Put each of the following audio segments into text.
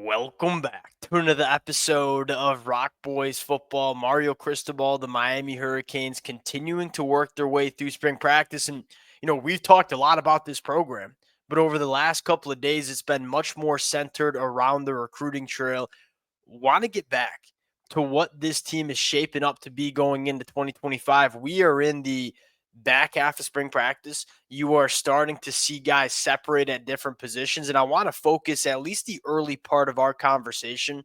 Welcome back to another episode of Rock Boys Football. Mario Cristobal, the Miami Hurricanes, continuing to work their way through spring practice. And, we've talked a lot about this program, but over the last couple of days, it's been much more centered around the recruiting trail. Want to get back to what this team is shaping up to be going into 2025. We are in the back half of spring practice. You are starting to see guys separate at different positions. And I want to focus at least the early part of our conversation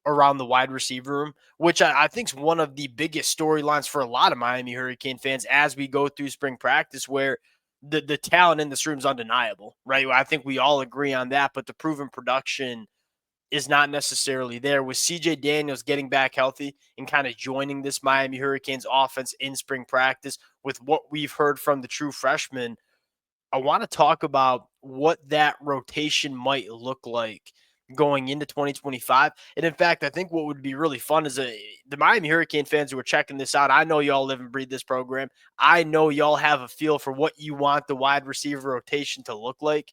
around the wide receiver room, which I think is one of the biggest storylines for a lot of Miami Hurricane fans as we go through spring practice, where the talent in this room is undeniable, right? I think we all agree on that, but the proven production is not necessarily there. With CJ Daniels getting back healthy and kind of joining this Miami Hurricanes offense in spring practice, with what we've heard from the true freshman, I want to talk about what that rotation might look like going into 2025. And in fact, I think what would be really fun is the Miami Hurricane fans who are checking this out. I know y'all live and breathe this program. I know y'all have a feel for what you want the wide receiver rotation to look like.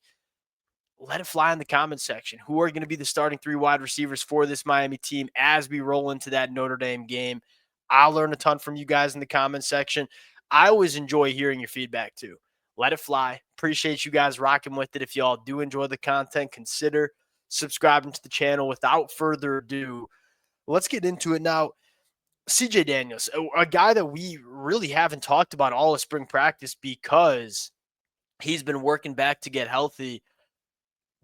Let it fly in the comment section. Who are going to be the starting three wide receivers for this Miami team as we roll into that Notre Dame game? I'll learn a ton from you guys in the comment section. I always enjoy hearing your feedback too. Let it fly. Appreciate you guys rocking with it. If y'all do enjoy the content, consider subscribing to the channel. Without further ado, let's get into it now. CJ Daniels, a guy that we really haven't talked about all of spring practice because he's been working back to get healthy.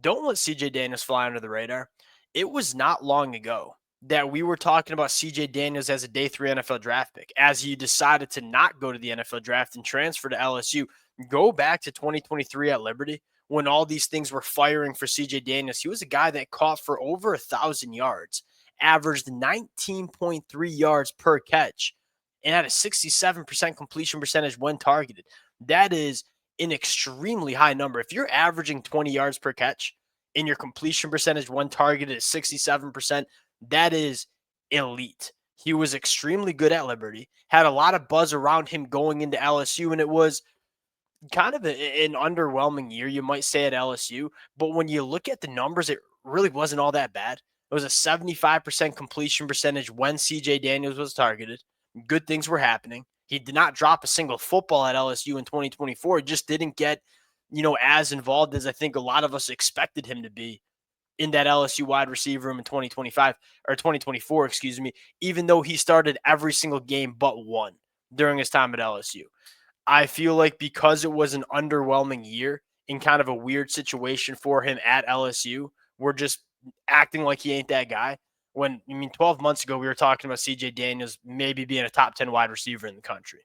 Don't let CJ Daniels fly under the radar. It was not long ago that we were talking about CJ Daniels as a day 3 NFL draft pick, as he decided to not go to the NFL draft and transfer to LSU. Go back to 2023 at Liberty when all these things were firing for CJ Daniels. He was a guy that caught for over 1,000 yards, averaged 19.3 yards per catch, and had a 67% completion percentage when targeted. That is an extremely high number. If you're averaging 20 yards per catch and your completion percentage when targeted is 67%, that is elite. He was extremely good at Liberty, had a lot of buzz around him going into LSU, and it was kind of an underwhelming year, you might say, at LSU. But when you look at the numbers, it really wasn't all that bad. It was a 75% completion percentage when CJ Daniels was targeted. Good things were happening. He did not drop a single football at LSU in 2024. He just didn't get, as involved as I think a lot of us expected him to be in that LSU wide receiver room in 2025 or 2024, excuse me, even though he started every single game but one during his time at LSU. I feel like because it was an underwhelming year in kind of a weird situation for him at LSU, we're just acting like he ain't that guy. 12 months ago, we were talking about CJ Daniels maybe being a top 10 wide receiver in the country.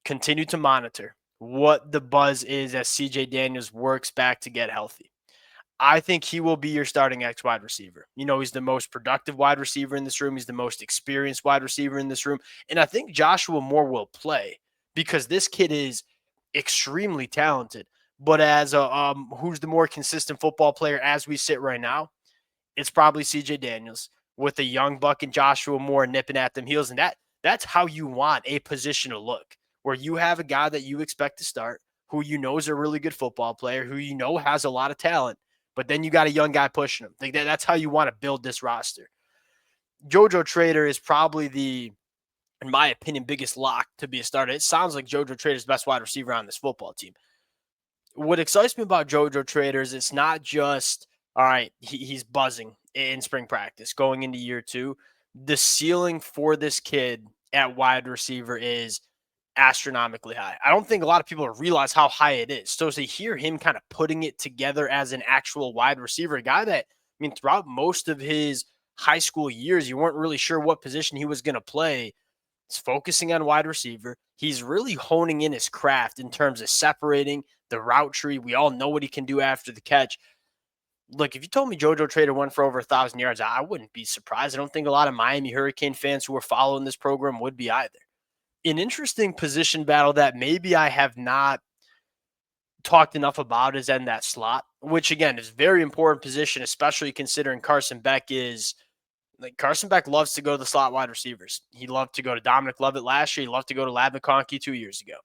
Continue to monitor what the buzz is as CJ Daniels works back to get healthy. I think he will be your starting X wide receiver. He's the most productive wide receiver in this room. He's the most experienced wide receiver in this room. And I think Joshua Moore will play because this kid is extremely talented. But as who's the more consistent football player as we sit right now, it's probably CJ Daniels with a young buck and Joshua Moore nipping at them heels. And that's how you want a position to look, where you have a guy that you expect to start, who you know is a really good football player, who you know has a lot of talent, but then you got a young guy pushing him. That's how you want to build this roster. JoJo Trader is probably in my opinion, biggest lock to be a starter. It sounds like JoJo Trader's best wide receiver on this football team. What excites me about JoJo Trader is it's not just, all right, he's buzzing in spring practice going into year 2. The ceiling for this kid at wide receiver is astronomically high. I don't think a lot of people realize how high it is. So to hear him kind of putting it together as an actual wide receiver, a guy that, throughout most of his high school years, you weren't really sure what position he was going to play. He's focusing on wide receiver. He's really honing in his craft in terms of separating the route tree. We all know what he can do after the catch. Look, if you told me JoJo Trader went for over 1,000 yards, I wouldn't be surprised. I don't think a lot of Miami Hurricane fans who are following this program would be either. An interesting position battle that maybe I have not talked enough about is in that slot, which again is a very important position, especially considering Carson Beck loves to go to the slot wide receivers. He loved to go to Dominic Lovett last year. He loved to go to Ladd McConkey 2 years ago.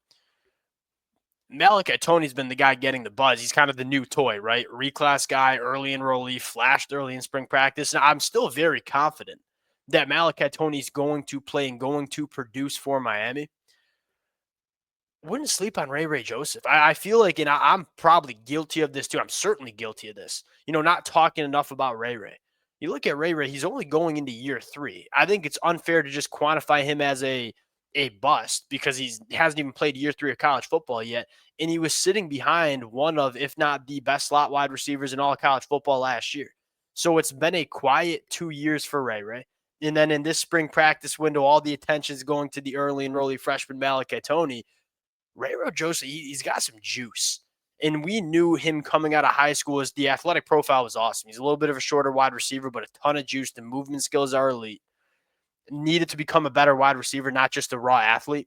Malachi Tony's been the guy getting the buzz. He's kind of the new toy, right? Reclass guy, early enrollee, flashed early in spring practice. And I'm still very confident that Malachi Tony's going to play and going to produce for Miami. Wouldn't sleep on Ray Joseph. I feel like, and I'm probably guilty of this too. I'm certainly guilty of this. Not talking enough about Ray Ray. You look at Ray Ray, he's only going into year 3. I think it's unfair to just quantify him as a bust because he hasn't even played year 3 of college football yet. And he was sitting behind one of, if not the best slot wide receivers in all of college football last year. So it's been a quiet 2 years for Ray Ray. And then in this spring practice window, all the attention is going to the early enrollee freshman Malachi Tony. Ray Joseph, he's got some juice. And we knew him coming out of high school as the athletic profile was awesome. He's a little bit of a shorter wide receiver, but a ton of juice. The movement skills are elite. Needed to become a better wide receiver, not just a raw athlete.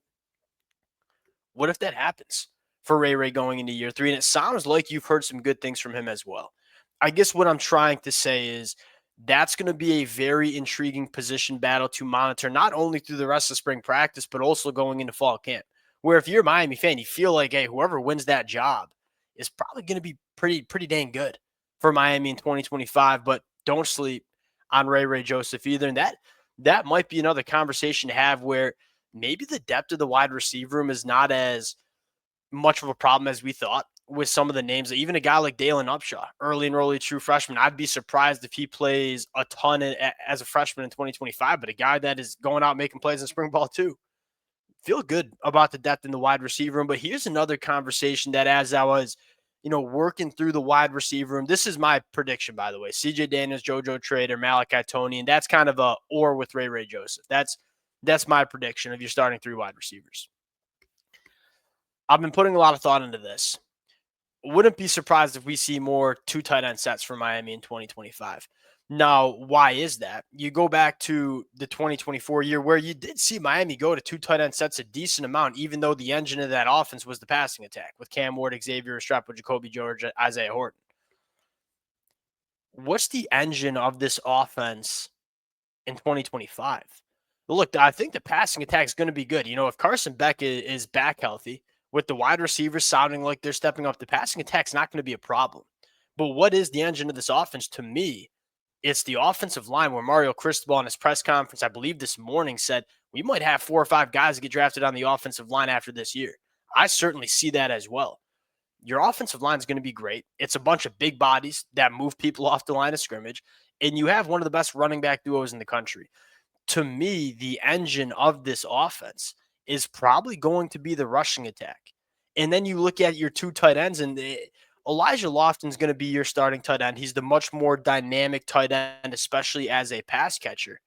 What if that happens for Ray Ray going into year 3? And it sounds like you've heard some good things from him as well. I guess what I'm trying to say is that's going to be a very intriguing position battle to monitor, not only through the rest of spring practice, but also going into fall camp. Where if you're a Miami fan, you feel like, hey, whoever wins that job is probably going to be pretty dang good for Miami in 2025. But don't sleep on Ray Joseph either. And that might be another conversation to have where maybe the depth of the wide receiver room is not as much of a problem as we thought with some of the names. Even a guy like Dalen Upshaw, early enrollee true freshman, I'd be surprised if he plays a ton as a freshman in 2025, but a guy that is going out making plays in spring ball too. Feel good about the depth in the wide receiver room. But here's another conversation that as I was, working through the wide receiver room, this is my prediction, by the way. CJ Daniels, JoJo Trader, Malachi Tony, and that's kind of a or with Ray Joseph. That's my prediction of your starting 3 wide receivers. I've been putting a lot of thought into this. Wouldn't be surprised if we see more 2 tight end sets for Miami in 2025. Now, why is that? You go back to the 2024 year where you did see Miami go to 2 tight end sets a decent amount, even though the engine of that offense was the passing attack with Cam Ward, Xavier Restrepo, Jacoby George, Isaiah Horton. What's the engine of this offense in 2025? Look, I think the passing attack is going to be good. If Carson Beck is back healthy, with the wide receivers sounding like they're stepping up, the passing attack's not going to be a problem. But what is the engine of this offense? To me, it's the offensive line where Mario Cristobal in his press conference, I believe this morning, said we might have 4 or 5 guys get drafted on the offensive line after this year. I certainly see that as well. Your offensive line is going to be great. It's a bunch of big bodies that move people off the line of scrimmage, and you have one of the best running back duos in the country. To me, the engine of this offense is probably going to be the rushing attack. And then you look at your 2 tight ends, and Elijah Lofton's going to be your starting tight end. He's the much more dynamic tight end, especially as a pass catcher.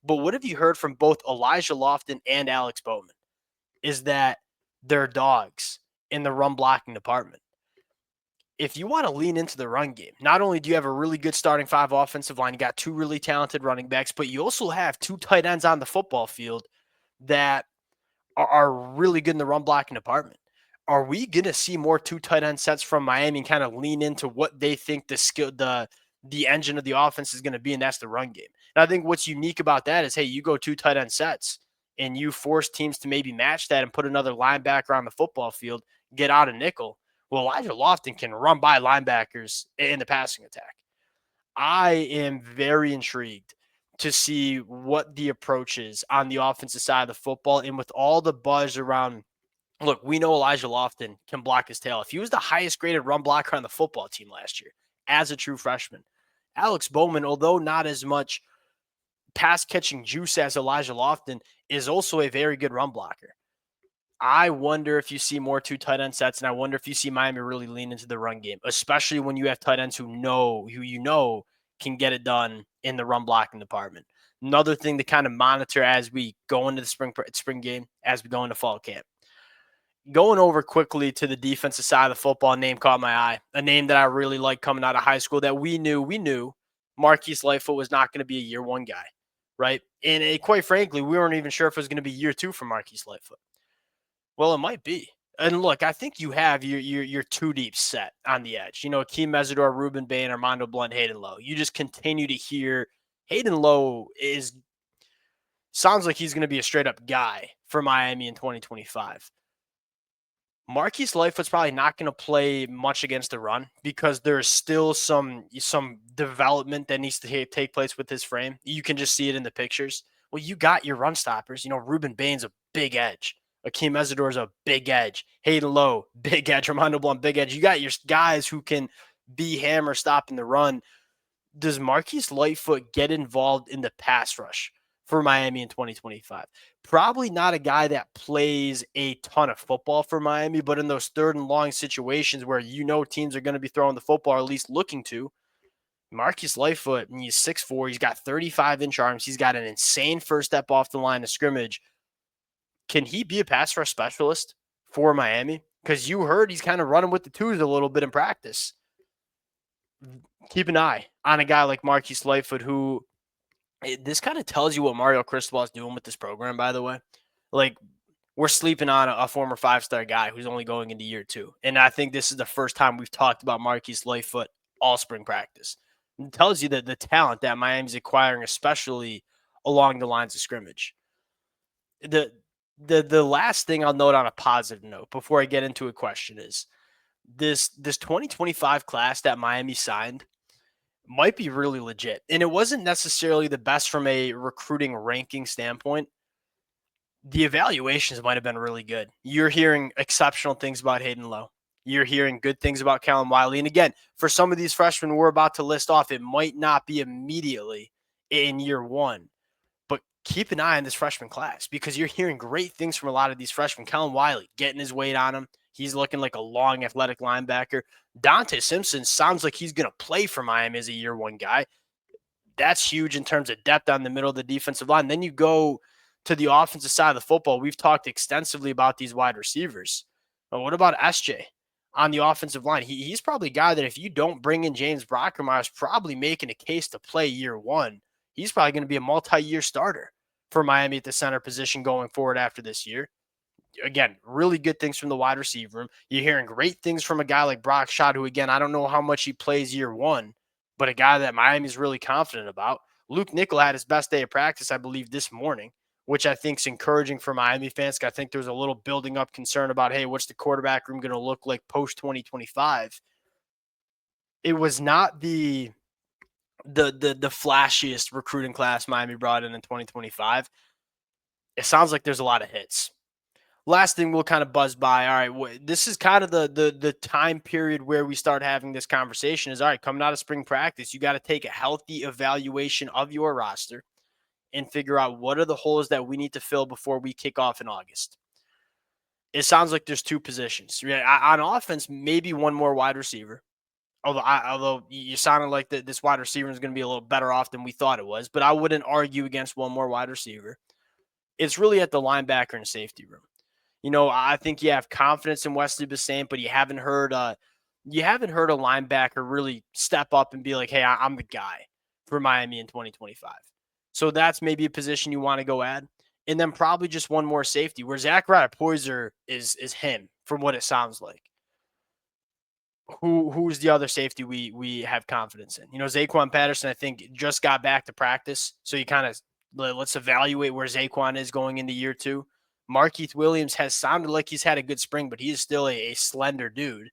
But what have you heard from both Elijah Lofton and Alex Bowman? Is that they're dogs in the run blocking department. If you want to lean into the run game, not only do you have a really good starting 5 offensive line, you got 2 really talented running backs, but you also have 2 tight ends on the football field that are really good in the run blocking department. Are we going to see more 2 tight end sets from Miami and kind of lean into what they think the engine of the offense is going to be, and that's the run game? And I think what's unique about that is, hey, you go 2 tight end sets and you force teams to maybe match that and put another linebacker on the football field, get out of nickel. Well, Elijah Lofton can run by linebackers in the passing attack. I am very intrigued to see what the approach is on the offensive side of the football. And with all the buzz around, look, we know Elijah Lofton can block his tail. If he was the highest graded run blocker on the football team last year as a true freshman, Alex Bowman, although not as much pass catching juice as Elijah Lofton, is also a very good run blocker. I wonder if you see more 2 tight end sets, and I wonder if you see Miami really lean into the run game, especially when you have tight ends who can get it done in the run blocking department. Another thing to kind of monitor as we go into the spring game, as we go into fall camp. Going over quickly to the defensive side of the football, a name caught my eye. A name that I really like coming out of high school that we knew Marquise Lightfoot was not going to be a year 1 guy, right? And quite frankly, we weren't even sure if it was going to be year 2 for Marquise Lightfoot. Well, it might be. And look, I think you have your 2 deep set on the edge. Akeem Mesidor, Ruben Bain, Armando Blunt, Hayden Lowe. You just continue to hear Hayden Lowe sounds like he's going to be a straight up guy for Miami in 2025. Marquise Lightfoot's probably not going to play much against the run because there's still some development that needs to take place with his frame. You can just see it in the pictures. Well, you got your run stoppers. Ruben Bain's a big edge. Akeem Ezador's a big edge. Hayden Lowe, big edge. Armando Blunt, big edge. You got your guys who can be hammer stopping the run. Does Marquise Lightfoot get involved in the pass rush for Miami in 2025? Probably not a guy that plays a ton of football for Miami, but in those third and long situations where teams are going to be throwing the football, or at least looking to, Marquise Lightfoot, and he's 6'4", he's got 35-inch arms, he's got an insane first step off the line of scrimmage. Can he be a pass rush specialist for Miami? Because you heard he's kind of running with the twos a little bit in practice. Keep an eye on a guy like Marquise Lightfoot, who this kind of tells you what Mario Cristobal is doing with this program, by the way. Like, we're sleeping on a former five-star guy who's only going into year 2. And I think this is the first time we've talked about Marquise Lightfoot all spring practice. It tells you that the talent that Miami's acquiring, especially along the lines of scrimmage. The last thing I'll note on a positive note before I get into a question is this 2025 class that Miami signed might be really legit. And it wasn't necessarily the best from a recruiting ranking standpoint. The evaluations might have been really good. You're hearing exceptional things about Hayden Lowe. You're hearing good things about Callum Wiley. And again, for some of these freshmen we're about to list off, it might not be immediately in year 1. But keep an eye on this freshman class because you're hearing great things from a lot of these freshmen. Callum Wiley getting his weight on him. He's looking like a long, athletic linebacker. Dante Simpson sounds like he's going to play for Miami as a year 1 guy. That's huge in terms of depth on the middle of the defensive line. Then you go to the offensive side of the football. We've talked extensively about these wide receivers. But what about SJ on the offensive line? He's probably a guy that if you don't bring in James Brockermeyer, is probably making a case to play year 1. He's probably going to be a multi-year starter for Miami at the center position going forward after this year. Again, really good things from the wide receiver room. You're hearing great things from a guy like Brock Schott, who, again, I don't know how much he plays year 1, but a guy that Miami's really confident about. Luke Nickel had his best day of practice, I believe, this morning, which I think is encouraging for Miami fans. I think there's a little building up concern about, hey, what's the quarterback room going to look like post-2025? It was not the flashiest recruiting class Miami brought in 2025. It sounds like there's a lot of hits. Last thing we'll kind of buzz by. All right, this is kind of the time period where we start having this conversation is, all right, coming out of spring practice, you got to take a healthy evaluation of your roster and figure out what are the holes that we need to fill before we kick off in August. It sounds like there's 2 positions. On offense, maybe one more wide receiver. Although you sounded like this wide receiver is going to be a little better off than we thought it was, but I wouldn't argue against one more wide receiver. It's really at the linebacker and safety room. I think you have confidence in Wesley Bissaint, but you haven't heard a linebacker really step up and be like, hey, I'm the guy for Miami in 2025. So that's maybe a position you want to go add. And then probably just one more safety where Zachariah Poyser is him from what it sounds like. Who's the other safety we have confidence in? Zaquan Patterson, I think, just got back to practice. So you kind of let's evaluate where Zaquan is going into year 2. Markeith Williams has sounded like he's had a good spring, but he is still a slender dude.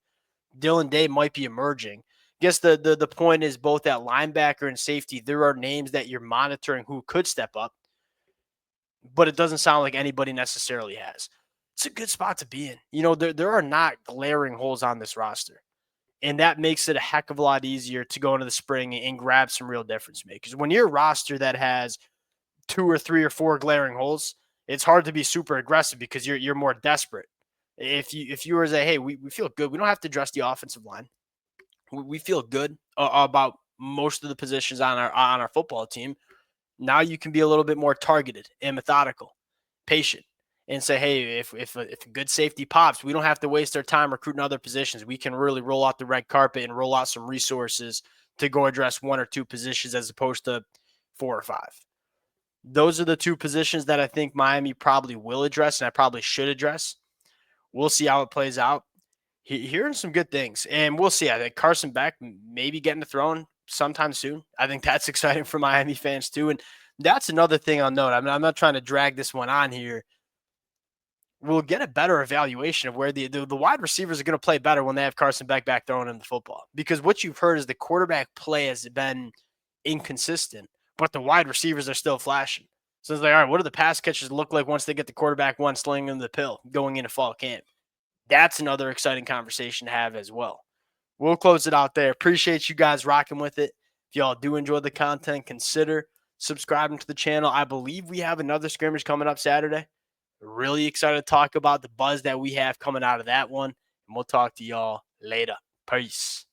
Dylan Day might be emerging. I guess the point is both at linebacker and safety, there are names that you're monitoring who could step up, but it doesn't sound like anybody necessarily has. It's a good spot to be in. There are not glaring holes on this roster, and that makes it a heck of a lot easier to go into the spring and grab some real difference makers. When you're a roster that has 2 or 3 or 4 glaring holes, it's hard to be super aggressive because you're more desperate. If you were to say, hey, we feel good, we don't have to address the offensive line. We feel good about most of the positions on our football team. Now you can be a little bit more targeted and methodical, patient, and say, hey, if a good safety pops, we don't have to waste our time recruiting other positions. We can really roll out the red carpet and roll out some resources to go address 1 or 2 positions as opposed to 4 or 5. Those are the 2 positions that I think Miami probably will address, and I probably should address. We'll see how it plays out. Hearing some good things, and we'll see. I think Carson Beck maybe getting to throwing sometime soon. I think that's exciting for Miami fans too, and that's another thing I'll note. I'm not trying to drag this one on here. we'll get a better evaluation of where the wide receivers are going to play better when they have Carson Beck back throwing in the football. Because what you've heard is the quarterback play has been inconsistent, but the wide receivers are still flashing. So it's like, all right, what do the pass catchers look like once they get the quarterback one slinging them the pill going into fall camp? That's another exciting conversation to have as well. We'll close it out there. Appreciate you guys rocking with it. If y'all do enjoy the content, consider subscribing to the channel. I believe we have another scrimmage coming up Saturday. Really excited to talk about the buzz that we have coming out of that one. And we'll talk to y'all later. Peace.